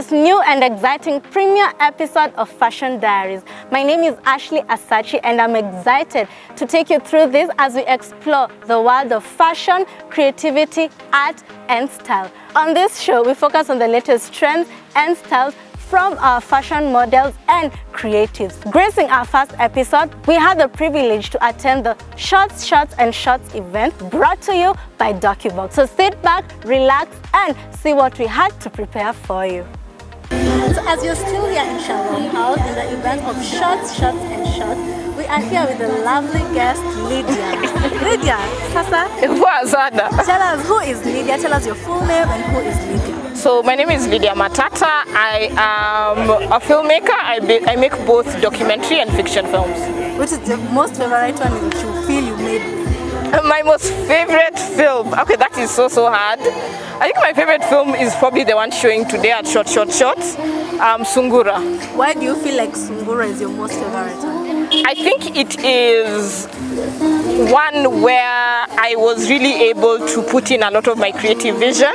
this new and exciting premiere episode of Fashion Diaries. My name is Ashley Asachi and I'm excited to take you through this as we explore the world of fashion, creativity, art and style. On this show, we focus on the latest trends and styles from our fashion models and creatives. Gracing our first episode, we had the privilege to attend the Shots event brought to you by DocuBox. So sit back, relax, and see what we had to prepare for you. So as you're still here in Shalom House in the event of Shots, we are here with the lovely guest, Lydia. Lydia, Sasa, tell us who is Lydia, tell us your full name and who is Lydia. So my name is Lydia Matata. I am a filmmaker. I make both documentary and fiction films. Which is the most favorite one that you feel you made? My most favorite film? Okay, that is so hard. I think my favorite film is probably the one showing today at Shots, Sungura. Why do you feel like Sungura is your most favorite one? I think it is one where I was really able to put in a lot of my creative vision.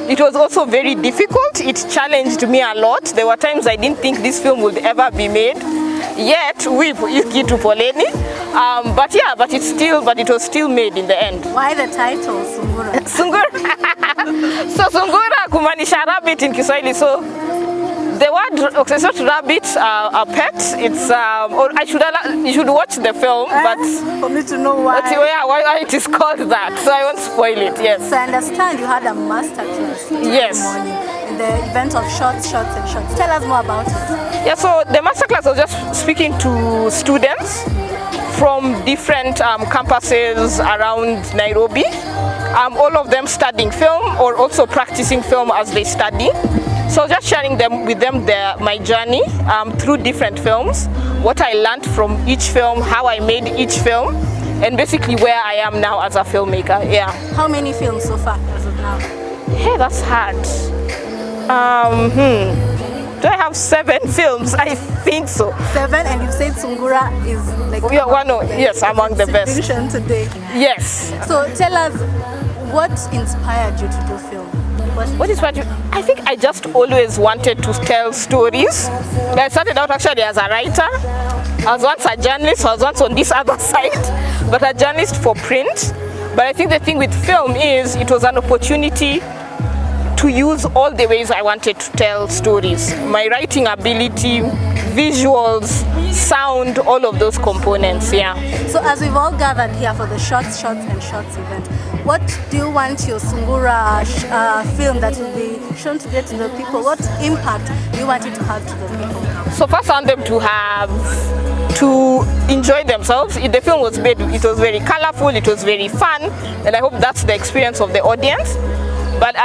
It was also very difficult. It challenged me a lot. There were times I didn't think this film would ever be made. Yet, we to Poleni. But it was still made in the end. Why the title Sungura? Sungura. So Sungura kumanisha rabbit in Kiswahili. So the word, okay, it's not rabbit, a pet. It's you should watch the film, but for me to know why it is called that. So I won't spoil it. Yes. So I understand you had a masterclass. Yes. In the event of Shots. Tell us more about it. Yeah. So the masterclass was just speaking to students from different campuses around Nairobi. All of them studying film or also practicing film as they study. So just sharing with them my journey through different films, what I learned from each film, how I made each film, and basically where I am now as a filmmaker. Yeah. How many films so far as of now? Hey, that's hard. Do I have 7 films? I think so. 7, and you said Sungura is like yes, among the best today. Yes. So tell us, what inspired you to do film? What inspired you? I think I just always wanted to tell stories. I started out actually as a writer. I was once a journalist, I was once on this other side, but a journalist for print. But I think the thing with film is it was an opportunity to use all the ways I wanted to tell stories. My writing ability, visuals, sound, all of those components, yeah. So as we've all gathered here for the Shots event, what do you want your Sungura film that will be shown today to the people? What impact do you want it to have to the people? So first I want them to enjoy themselves. The film was made, it was very colorful, it was very fun, and I hope that's the experience of the audience. But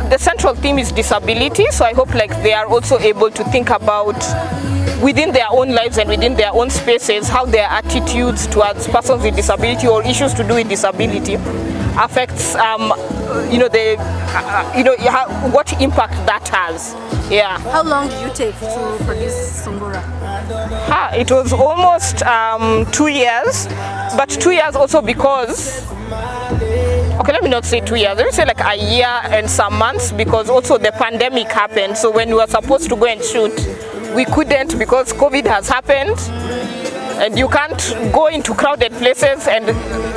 the central theme is disability, so I hope like they are also able to think about within their own lives and within their own spaces how their attitudes towards persons with disability or issues to do with disability affects what impact that has. Yeah. How long did you take to produce Sungura? It was almost 2 years, but 2 years also because, okay, let me not say 2 years, let me say like a year and some months, because also the pandemic happened. So when we were supposed to go and shoot, we couldn't because COVID has happened. And you can't go into crowded places, and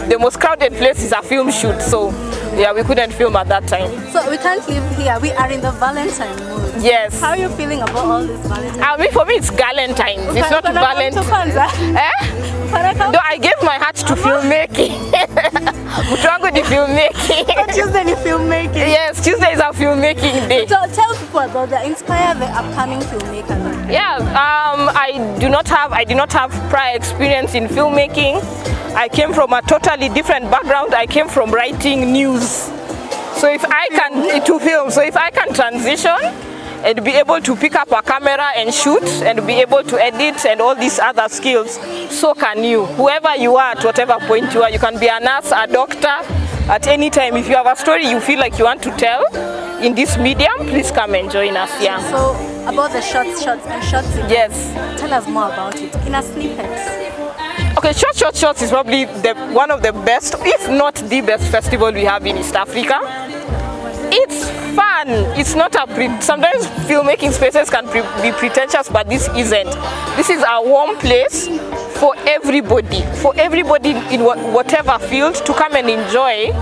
the most crowded place is a film shoot. So yeah, we couldn't film at that time. So we can't live here. We are in the Valentine mood. Yes. How are you feeling about all this Valentine? For me, it's Galentine. It's not Valentine. No, I gave my heart to filmmaking. So Tuesday is filmmaking. Yes, Tuesday is our filmmaking day. So tell people about that. Inspire the upcoming filmmakers. Yeah, I did not have prior experience in filmmaking. I came from a totally different background. I came from writing news. So if I can transition and be able to pick up a camera and shoot and be able to edit and all these other skills, so can you. Whoever you are, at whatever point you are, you can be a nurse, a doctor, at any time. If you have a story you feel like you want to tell in this medium, please come and join us. Yeah. So about the shots. Yes. Tell us more about it in a snippet. Okay, Shots is probably one of the best, if not the best festival we have in East Africa. It's fun. It's not sometimes filmmaking spaces can be pretentious, but this isn't. This is a warm place for everybody in whatever field to come and enjoy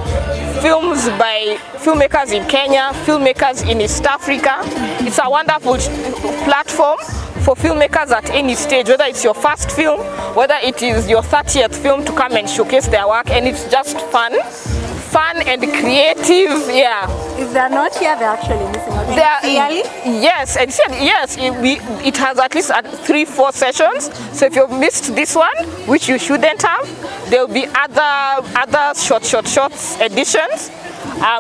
films by filmmakers in Kenya, filmmakers in East Africa. It's a wonderful platform for filmmakers at any stage, whether it's your first film, whether it is your 30th film, to come and showcase their work, and it's just fun and creative. Yeah. If they're not here, they're actually missing out. Yes, and yes, it has at least 3-4 sessions. So if you've missed this one, which you shouldn't have, there will be other shorts editions.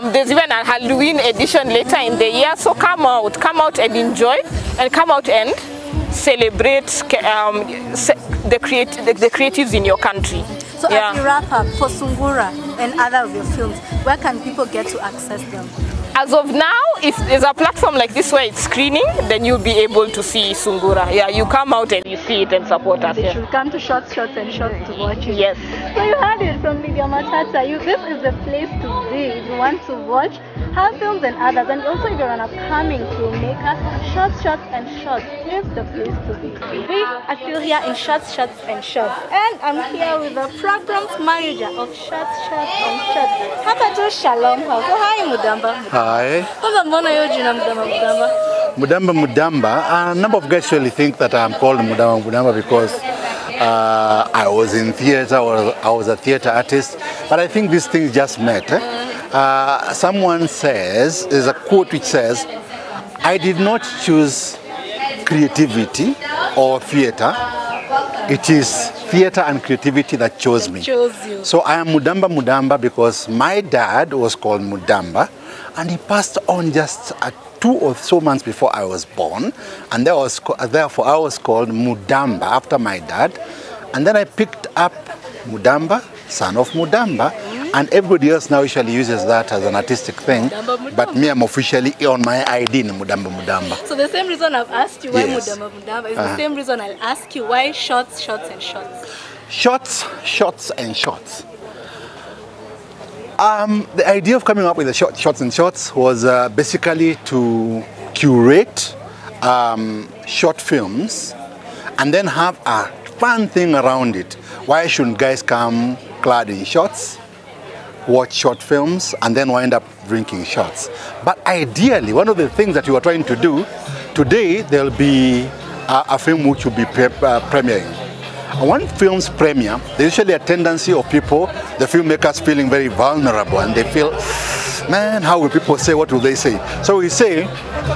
There's even a Halloween edition later in the year. So come out and enjoy, and come out and celebrate the creatives in your country. So as you wrap up, for Sungura and other of your films, where can people get to access them? As of now, if there's a platform like this where it's screening, then you'll be able to see Sungura. Yeah, you come out and you see it and support us. They should come to Shots to watch it. Yes. So you heard it from Lydia Matata. This is the place to be if you want to watch her films and others. And also if you're an upcoming filmmaker, Shots is the place to be. We are still here in Shots. And I'm here with the program's manager of Shots. Hapa tu Shalom House. So hi Mudamba. Hi. Mudamba. A number of guys really think that I'm called Mudamba because I was in theater, or I was a theater artist, but I think these things just met. Someone says, there's a quote which says, I did not choose creativity or theater. It is theater and creativity that chose me. Chose you. So I am Mudamba because my dad was called Mudamba, and he passed on just 2 or so months before I was born, and therefore I was called Mudamba after my dad. And then I picked up Mudamba, son of Mudamba, and everybody else now usually uses that as an artistic thing. Mudamba. But me, I'm officially on my ID, Mudamba. So the same reason I've asked you why Yes. Mudamba is the same reason I'll ask you why Shots. Shots. The idea of coming up with the shots was basically to curate short films and then have a fun thing around it. Why shouldn't guys come clad in shorts, watch short films, and then wind up drinking shots? But ideally, one of the things that we were trying to do, today there'll be a film which will be premiering. When films premiere, there's usually a tendency of people, the filmmakers, feeling very vulnerable, and they feel, man, how will people say, what will they say? So we say,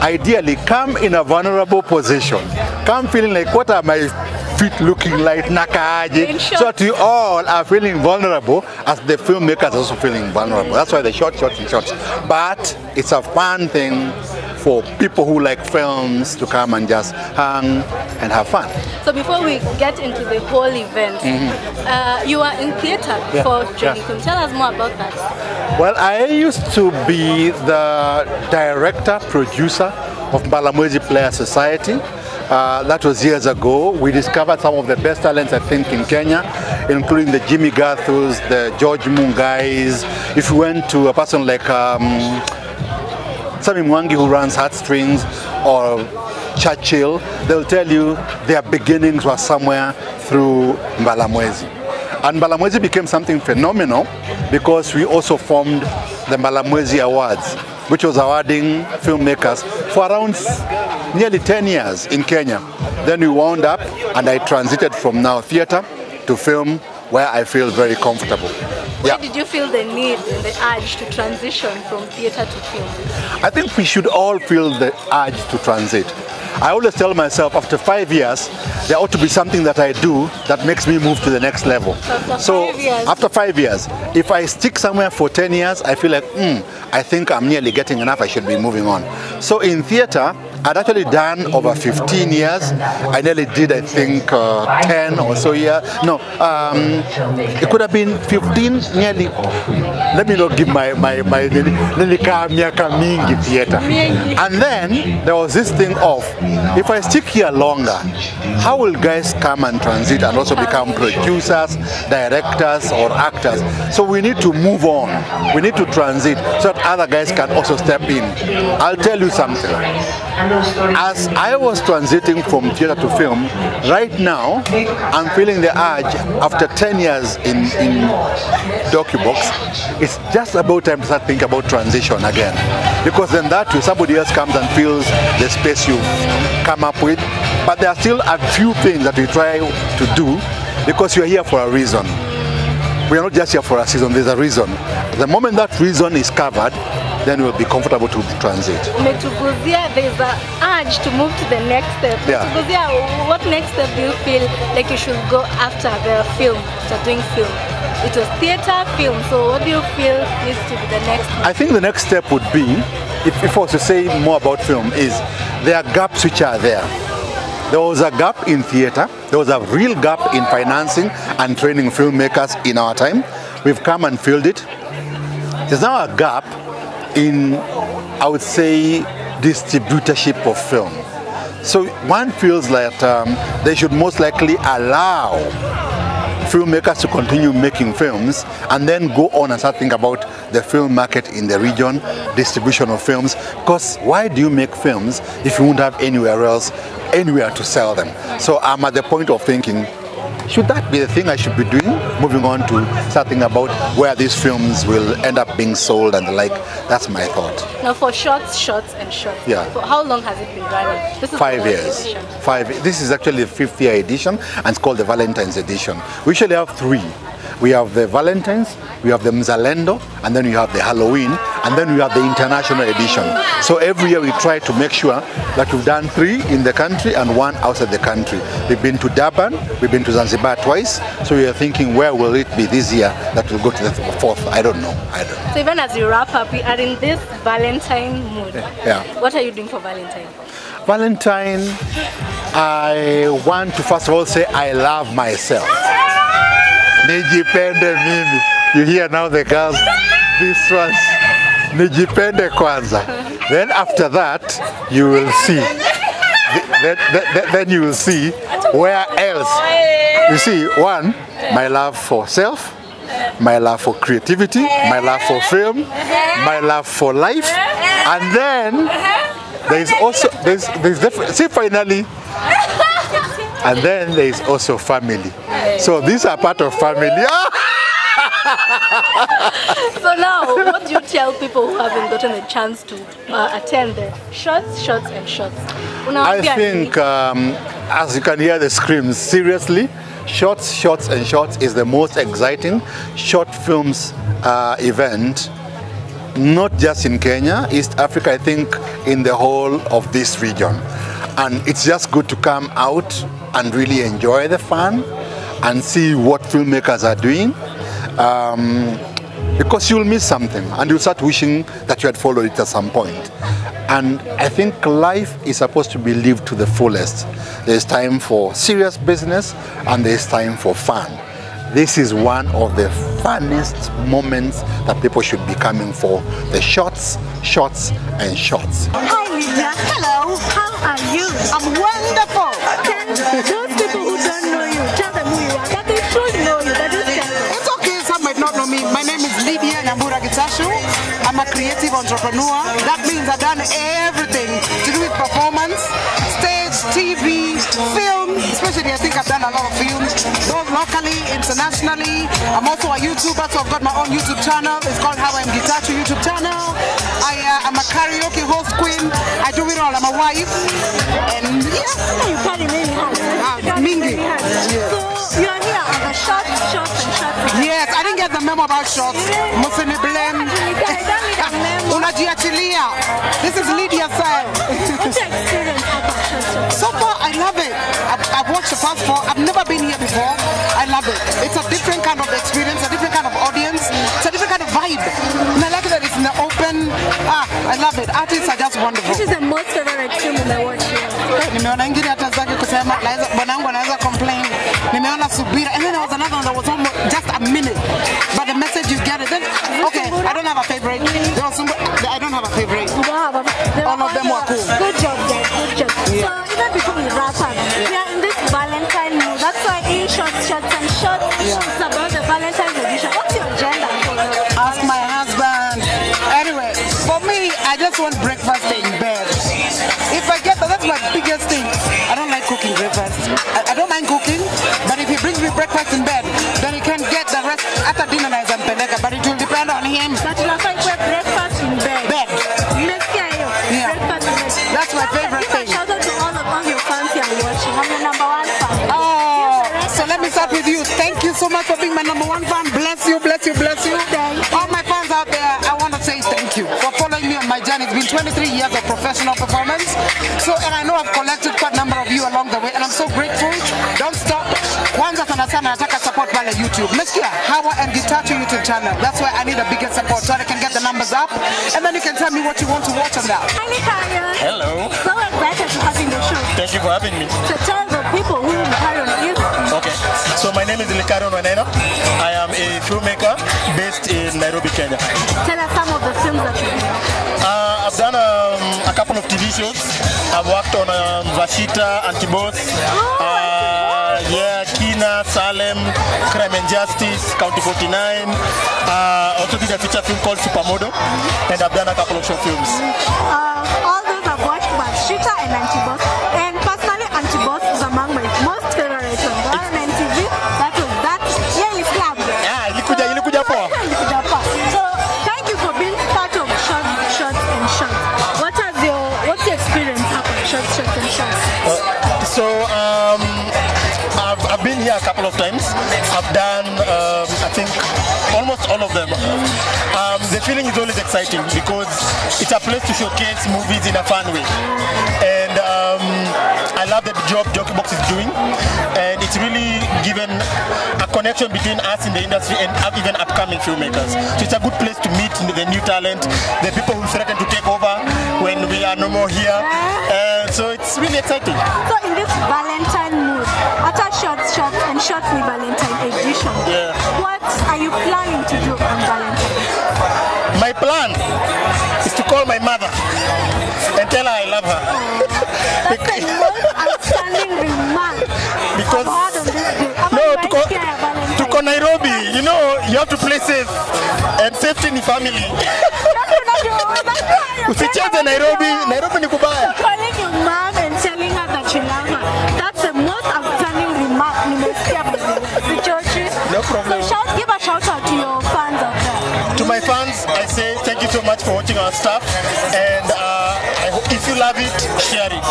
ideally, come in a vulnerable position. Come feeling like, what are my feet looking like, nakaaje? So that you all are feeling vulnerable, as the filmmakers are also feeling vulnerable. That's why the shots. But it's a fun thing for people who like films to come and just hang and have fun. So before we get into the whole event, you are in theater for Journey Film. Tell us more about that. Well, I used to be the director, producer of Mbalamwezi Player Society. That was years ago. We discovered some of the best talents, I think, in Kenya, including the Jimmy Gathus, the George Mungais. If you went to a person like Sami Mwangi, who runs Heartstrings, or Churchill, they'll tell you their beginnings were somewhere through Mbalamwezi. And Mbalamwezi became something phenomenal because we also formed the Mbalamwezi Awards, which was awarding filmmakers for around nearly 10 years in Kenya. Then we wound up, and I transited from now theater to film, where I feel very comfortable. Why did you feel the need and the urge to transition from theater to film? I think we should all feel the urge to transit. I always tell myself, after 5 years, there ought to be something that I do that makes me move to the next level. After 5 years, if I stick somewhere for 10 years, I feel like, I think I'm nearly getting enough, I should be moving on. So in theater, I'd actually done over 15 years. I nearly did, I think, 10 or so years. No, it could have been 15, nearly. Let me not give my theater. And then there was this thing of, if I stick here longer, how will guys come and transit and also become producers, directors, or actors? So we need to move on. We need to transit so that other guys can also step in. I'll tell you something. As I was transiting from theater to film, right now I'm feeling the urge after 10 years in DocuBox. It's just about time to start thinking about transition again, because then that way somebody else comes and fills the space you've come up with. But there are still a few things that we try to do, because you're here for a reason. We are not just here for a season, there's a reason. The moment that reason is covered, then we'll be comfortable to transit. Metuguzia, there's an urge to move to the next step. Yeah. Metuguzia, what next step do you feel like you should go after the film, after doing film? It was theater, film, so what do you feel needs to be the next step? I think the next step would be, if I was to say more about film, is there are gaps which are there. There was a gap in theater, there was a real gap in financing and training filmmakers in our time. We've come and filled it. There's now a gap in, I would say, distributorship of film. So one feels like they should most likely allow filmmakers to continue making films and then go on and start thinking about the film market in the region, distribution of films. Because why do you make films if you won't have anywhere else, anywhere to sell them? So I'm at the point of thinking, should that be the thing I should be doing? Moving on to starting about where these films will end up being sold and the like. That's my thought. Now for shorts. Yeah. For how long has it been running? This is 5 years. This is actually the 5th year edition, and it's called the Valentine's edition. We usually have 3. We have the Valentine's, we have the Mzalendo, and then we have the Halloween, and then we have the International edition. So every year we try to make sure that we've done 3 in the country and 1 outside the country. We've been to Durban, we've been to Zanzibar twice, so we are thinking, where will it be this year that will go to the 4th? I don't know. So even as you wrap up, we are in this Valentine mood. Yeah. What are you doing for Valentine? Valentine, I want to first of all say I love myself. Nijipende mimi. You hear now the girls, this one's Nijipende kwanza. Then after that, you will see. Then you will see where else. You see, 1, my love for self, my love for creativity, my love for film, my love for life, and then there's also, there's definitely, see finally, and then there is also family. So these are part of family. So now, what do you tell people who haven't gotten a chance to attend the shots? I think, as you can hear the screams, seriously, shots is the most exciting short films event, not just in Kenya, East Africa, I think in the whole of this region. And it's just good to come out and really enjoy the fun and see what filmmakers are doing, because you'll miss something and you'll start wishing that you had followed it at some point. And I think life is supposed to be lived to the fullest. There's time for serious business and there's time for fun. This is one of the funnest moments that people should be coming for. The shots. Hi Lydia. Hello. How are you? I'm wonderful. Okay. Those people who don't know you, tell them who you are. But they should know you. But just tell them. It's okay, some might not know me. My name is Lydia Nyambura Gitashu. I'm a creative entrepreneur. That means I've done everything to do with performance, stage, TV, film. Especially I think I've done a lot of films, both locally, internationally. I'm also a YouTuber, so I've got my own YouTube channel. It's called How I'm Gitashu YouTube channel. I'm a karaoke host queen. I do it all. I'm a wife. And yeah. You carry many hats. Mingi. So you're here on the shots. Yes, I didn't get the memo about shots. Musini blame. Unajiachilia. This is Lydia style. What's your experience about shots? So far, I love it. I've watched the past 4. I've never been here before. I love it. It's a different kind of experience, a different kind of audience. It's a different kind of vibe. vibe. And I like that it's in the open. I love it. Artists are just wonderful. Which is the most favorite film in the world here? Nimeona ingine hata zake kusema bwanangu anaweza complain. Nimeona Subira, and then there was another one that was almost just a minute, but the message you get it. Then, okay, I don't have a favorite. I don't have a favorite. You don't have a all of them were cool. Good job, guys. Good job. Yeah. So even before we wrap up, we are in this Valentine mood. That's why in shots and shots. It's about the Valentine's edition. What's your agenda for the Ask my husband. Anyway, for me, I just want breakfast in bed. If I get that, that's my biggest thing. I don't like cooking breakfast. I don't mind cooking, but if he brings me breakfast in bed, then he can get the rest after dinner as I'm peleka, but it will depend on him. But you like breakfast in bed. Bed. Yeah. Breakfast in bed. That's my favorite thing. Shout out to all your fans here watching. I'm your number one fan. So let me start with you. Thank you so much for being my number one fan. Bless you, bless you, bless you. All my fans out there, I want to say thank you for following me on my journey. It's been 23 years of professional performance. And I know I've collected quite a number of you along the way, and I'm so grateful. Don't stop. Kwanza sana sana nataka support pale YouTube. Meskia, Hawa and Guitar to YouTube channel. That's why I need a bigger support so I can get the numbers up. And then you can tell me what you want to watch on that. Hi, Nikaya. Hello. So excited to have you in the show. Thank you for having me. So tell the people who Nikaya is. Okay. So my name is Likaro Wanena. I am a filmmaker based in Nairobi, Kenya. Tell us some of the films that you do. I've done a couple of TV shows. I've worked on Vashita, Antiboss, Kina, Salem, Crime and Justice, County 49. Also did a feature film called Supermodel, and I've done a couple of short films. All those I've watched Vashita and Antiboss, and personally Antiboss is among my most favorite ones. On NTV, ilikuja poa. So thank you for being part of shots and shots. What's your experience happening shots and shots? I've been here a couple of times. I've done, I think, almost all of them. The feeling is always exciting because it's a place to showcase movies in a fun way. And I love the job Jockeybox is doing. And it's really given a connection between us in the industry and even upcoming filmmakers. So it's a good place to meet the new talent, the people who threaten to take over when we are no more here. So it's really exciting. So in this Valentine mood, after shots and shots with Valentine edition, what are you planning to do on Valentine? My plan is to call my mother and tell her I love her. That's the most outstanding remark because I've heard on this day. To go Nairobi, you know, you have to play safe, and safety in the family. Usicheze Nairobi ni kubaya. Calling your mom and telling her that you love her. That's the most outstanding remark nimesikia by the way. No problem. So give a shout out to your fans out there. To my fans, I say thank you so much for watching our stuff, and I hope if you love it, share it.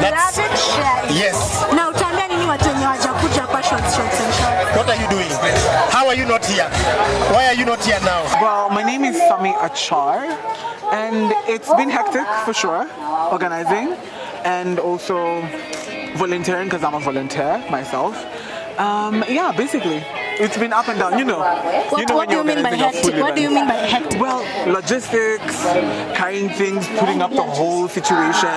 Love it, share it. Yes. Now utaambia nini watu wenye hawajakuja hapa shots and shots? What are you doing? How are you not here? Why are you not here now? Well, my name is Sami Achar, and it's been hectic for sure, organizing and also volunteering because I'm a volunteer myself. Yeah, basically. It's been up and down, you know. What do you mean by hectic? What do you mean by hectic? Well, logistics, carrying things, putting up the whole situation.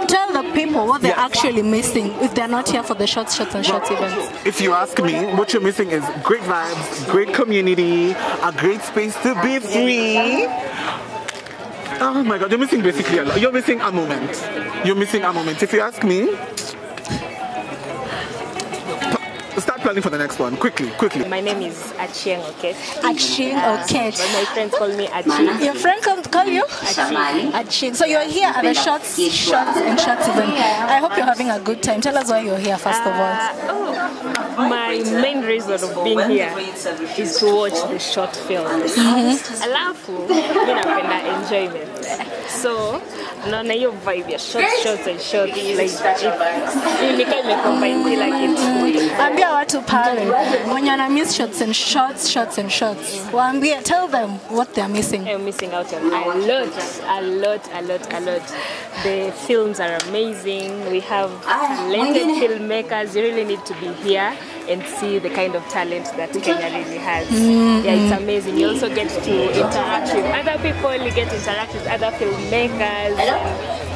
Tell the people what they're actually missing if they're not here for the shots and shots events. If you ask me, what you're missing is great vibes, great community, a great space to be free. Oh my God, you're missing basically a lot. You're missing a moment. You're missing a moment. If you ask me, start planning for the next one. Quickly. My name is Achieng Oket. Achieng Oket. But my friends call me Achieng. Your friend call you? Achieng. So you're here at the shots and shots event. I hope you're having a good time. Tell us why you're here first of all. My main reason of being here is to watch the short films. Alafu, mimi napenda enjoyment. So, naona hiyo vibe ya shots and shots like that. It combine kila kitu. Ambia watu pale wenye wana miss shots and shots. Waambie, tell them what they're missing. I'm missing out on a lot. The films are amazing. We have talented filmmakers. You really need to be here and see the kind of talent that Kenya really has. Yeah, it's amazing. You also get to interact with other people. You get to interact with other filmmakers.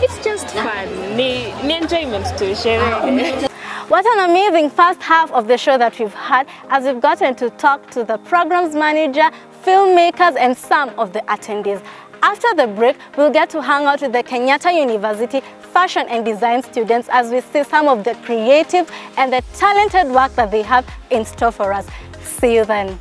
It's just fun. Ni enjoyment to share. What an amazing first half of the show that we've had, as we've gotten to talk to the programs manager, filmmakers, and some of the attendees. After the break, we'll get to hang out with the Kenyatta University fashion and design students as we see some of the creative and the talented work that they have in store for us. See you then.